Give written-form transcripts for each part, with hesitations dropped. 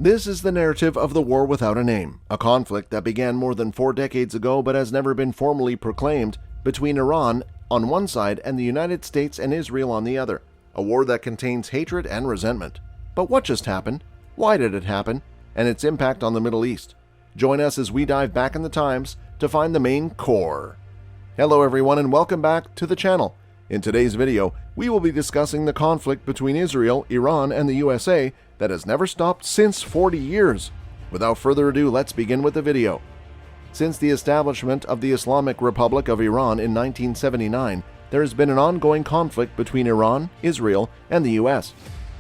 This is the narrative of the war without a name, a conflict that began more than 4 decades ago but has never been formally proclaimed, between Iran on one side and the United States and Israel on the other. A war that contains hatred and resentment. But what just happened? Why did it happen? And its impact on the Middle East. Join us as we dive back in the times to find the main core. Hello everyone and welcome back to the channel. In today's video, we will be discussing the conflict between Israel, Iran, and the USA that has never stopped since 40 years. Without further ado, let's begin with the video. Since the establishment of the Islamic Republic of Iran in 1979, there has been an ongoing conflict between Iran, Israel, and the US.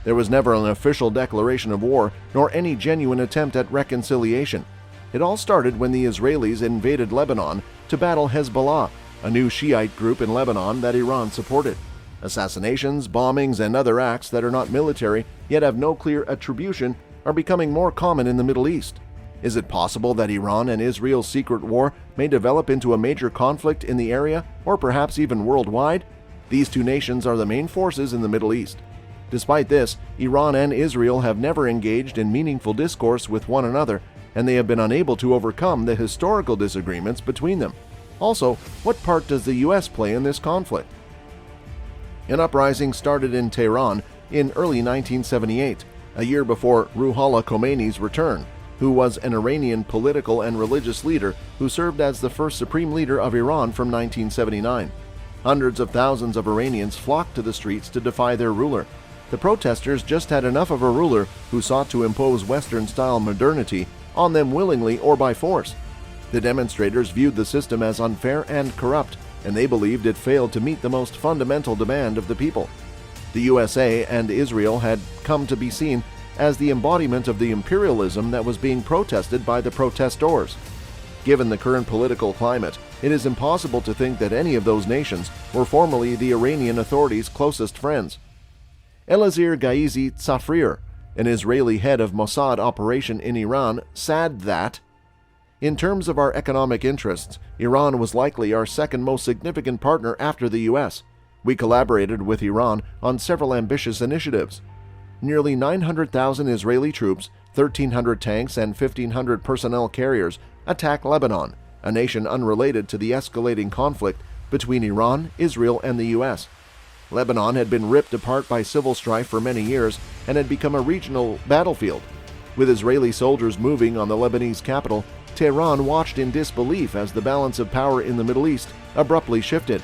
There was never an official declaration of war, nor any genuine attempt at reconciliation. It all started when the Israelis invaded Lebanon to battle Hezbollah, a new Shiite group in Lebanon that Iran supported. Assassinations, bombings, and other acts that are not military yet have no clear attribution are becoming more common in the Middle East. Is it possible that Iran and Israel's secret war may develop into a major conflict in the area, or perhaps even worldwide? These two nations are the main forces in the Middle East. Despite this, Iran and Israel have never engaged in meaningful discourse with one another, and they have been unable to overcome the historical disagreements between them. Also, what part does the US play in this conflict? An uprising started in Tehran in early 1978, a year before Ruhollah Khomeini's return, who was an Iranian political and religious leader who served as the first supreme leader of Iran from 1979. Hundreds of thousands of Iranians flocked to the streets to defy their ruler. The protesters just had enough of a ruler who sought to impose Western-style modernity on them willingly or by force. The demonstrators viewed the system as unfair and corrupt, and they believed it failed to meet the most fundamental demand of the people. The USA and Israel had come to be seen as the embodiment of the imperialism that was being protested by the protestors. Given the current political climate, it is impossible to think that any of those nations were formerly the Iranian authorities' closest friends. Elazir Ghazi Tzafrir, an Israeli head of Mossad operation in Iran, said that, "In terms of our economic interests, Iran was likely our second most significant partner after the US. We collaborated with Iran on several ambitious initiatives. Nearly 900,000 Israeli troops, 1,300 tanks, and 1,500 personnel carriers attacked Lebanon, a nation unrelated to the escalating conflict between Iran, Israel, and the US. Lebanon had been ripped apart by civil strife for many years and had become a regional battlefield. With Israeli soldiers moving on the Lebanese capital, Tehran watched in disbelief as the balance of power in the Middle East abruptly shifted.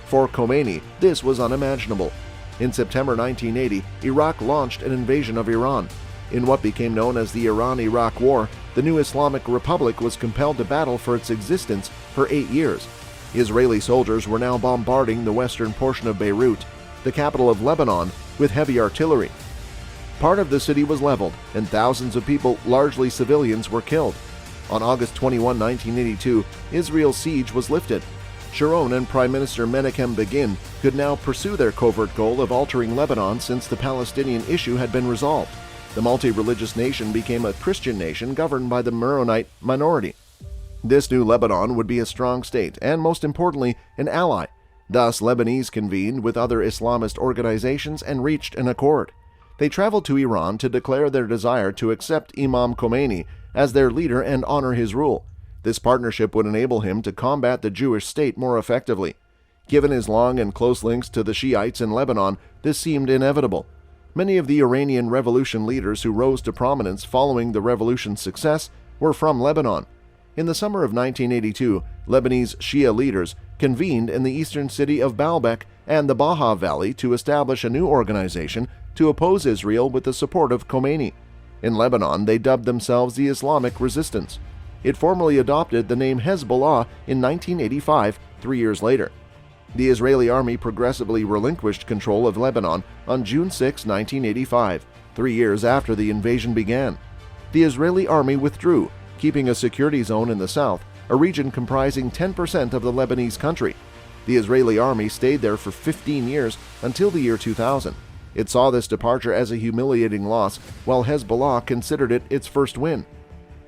For Khomeini, this was unimaginable. In September 1980, Iraq launched an invasion of Iran. In what became known as the Iran-Iraq War, the new Islamic Republic was compelled to battle for its existence for 8 years. Israeli soldiers were now bombarding the western portion of Beirut, the capital of Lebanon, with heavy artillery. Part of the city was leveled, and thousands of people, largely civilians, were killed. On August 21, 1982, Israel's siege was lifted. Sharon and Prime Minister Menachem Begin could now pursue their covert goal of altering Lebanon since the Palestinian issue had been resolved. The multi-religious nation became a Christian nation governed by the Maronite minority. This new Lebanon would be a strong state and, most importantly, an ally. Thus, Lebanese convened with other Islamist organizations and reached an accord. They traveled to Iran to declare their desire to accept Imam Khomeini as their leader and honor his rule. This partnership would enable him to combat the Jewish state more effectively. Given his long and close links to the Shiites in Lebanon, this seemed inevitable. Many of the Iranian revolution leaders who rose to prominence following the revolution's success were from Lebanon. In the summer of 1982, Lebanese Shia leaders convened in the eastern city of Baalbek and the Baha Valley to establish a new organization to oppose Israel with the support of Khomeini. In Lebanon, they dubbed themselves the Islamic Resistance. It formally adopted the name Hezbollah in 1985, 3 years later. The Israeli army progressively relinquished control of Lebanon on June 6, 1985, 3 years after the invasion began. The Israeli army withdrew, keeping a security zone in the south, a region comprising 10% of the Lebanese country. The Israeli army stayed there for 15 years until the year 2000. It saw this departure as a humiliating loss, while Hezbollah considered it its first win.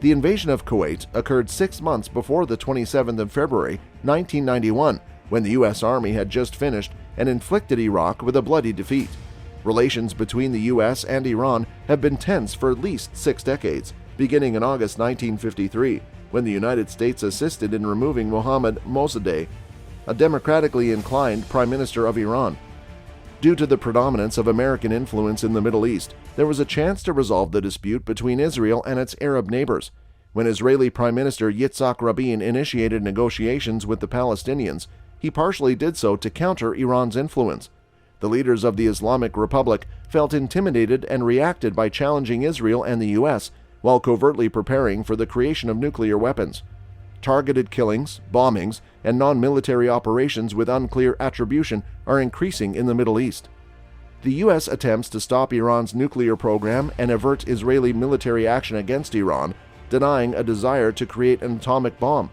The invasion of Kuwait occurred 6 months before the 27th of February, 1991, when the U.S. Army had just finished and inflicted Iraq with a bloody defeat. Relations between the U.S. and Iran have been tense for at least 6 decades, beginning in August 1953, when the United States assisted in removing Mohammad Mossadegh, a democratically inclined Prime Minister of Iran. Due to the predominance of American influence in the Middle East, there was a chance to resolve the dispute between Israel and its Arab neighbors. When Israeli Prime Minister Yitzhak Rabin initiated negotiations with the Palestinians, he partially did so to counter Iran's influence. The leaders of the Islamic Republic felt intimidated and reacted by challenging Israel and the U.S., while covertly preparing for the creation of nuclear weapons. Targeted killings, bombings, and non-military operations with unclear attribution are increasing in the Middle East. The U.S. attempts to stop Iran's nuclear program and avert Israeli military action against Iran, denying a desire to create an atomic bomb.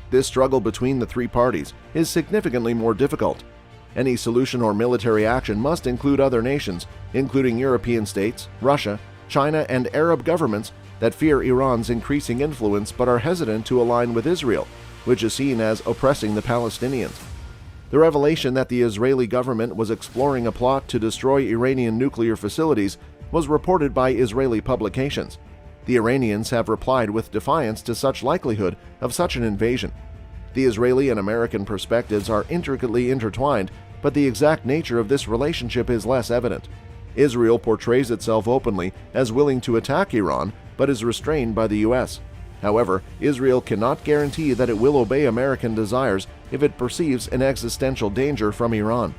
This struggle between the three parties is significantly more difficult. Any solution or military action must include other nations, including European states, Russia, China, and Arab governments that fear Iran's increasing influence but are hesitant to align with Israel, which is seen as oppressing the Palestinians. The revelation that the Israeli government was exploring a plot to destroy Iranian nuclear facilities was reported by Israeli publications. The Iranians have replied with defiance to such likelihood of such an invasion. The Israeli and American perspectives are intricately intertwined, but the exact nature of this relationship is less evident. Israel portrays itself openly as willing to attack Iran, but is restrained by the U.S. However, Israel cannot guarantee that it will obey American desires if it perceives an existential danger from Iran.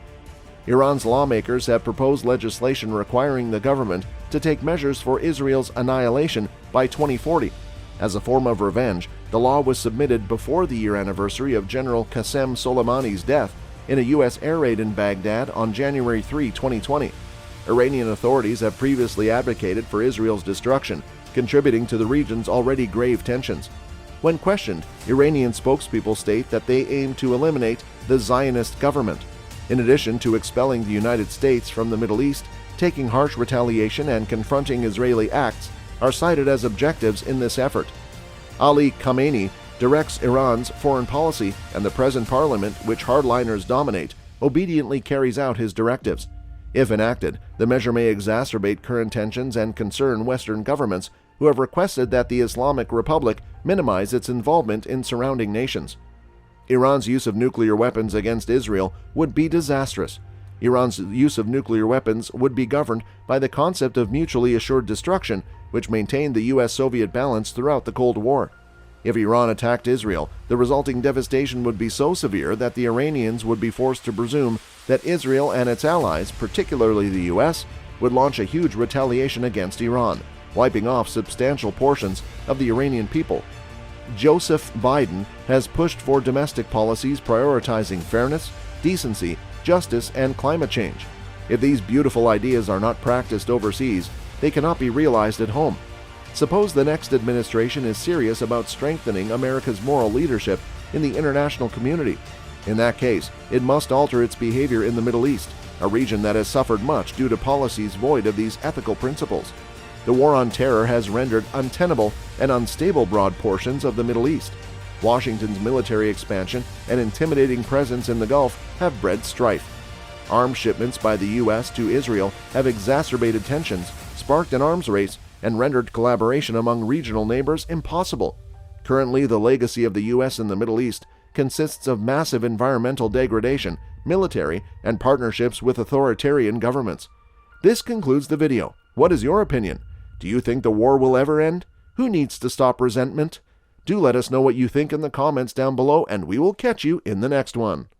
Iran's lawmakers have proposed legislation requiring the government to take measures for Israel's annihilation by 2040. As a form of revenge, the law was submitted before the year anniversary of General Qasem Soleimani's death in a U.S. air raid in Baghdad on January 3, 2020. Iranian authorities have previously advocated for Israel's destruction, contributing to the region's already grave tensions. When questioned, Iranian spokespeople state that they aim to eliminate the Zionist government. In addition to expelling the United States from the Middle East, taking harsh retaliation and confronting Israeli acts are cited as objectives in this effort. Ali Khamenei directs Iran's foreign policy, and the present parliament, which hardliners dominate, obediently carries out his directives. If enacted, the measure may exacerbate current tensions and concern Western governments who have requested that the Islamic Republic minimize its involvement in surrounding nations. Iran's use of nuclear weapons against Israel would be disastrous. Iran's use of nuclear weapons would be governed by the concept of mutually assured destruction, which maintained the U.S.-Soviet balance throughout the Cold War. If Iran attacked Israel, the resulting devastation would be so severe that the Iranians would be forced to presume that Israel and its allies, particularly the U.S., would launch a huge retaliation against Iran, wiping off substantial portions of the Iranian people. Joseph Biden has pushed for domestic policies prioritizing fairness, decency, justice, and climate change. If these beautiful ideas are not practiced overseas, they cannot be realized at home. Suppose the next administration is serious about strengthening America's moral leadership in the international community. In that case, it must alter its behavior in the Middle East, a region that has suffered much due to policies void of these ethical principles. The war on terror has rendered untenable and unstable broad portions of the Middle East. Washington's military expansion and intimidating presence in the Gulf have bred strife. Arms shipments by the U.S. to Israel have exacerbated tensions, sparked an arms race, and rendered collaboration among regional neighbors impossible. Currently, the legacy of the U.S. in the Middle East consists of massive environmental degradation, military, and partnerships with authoritarian governments. This concludes the video. What is your opinion? Do you think the war will ever end? Who needs to stop resentment? Do let us know what you think in the comments down below, and we will catch you in the next one.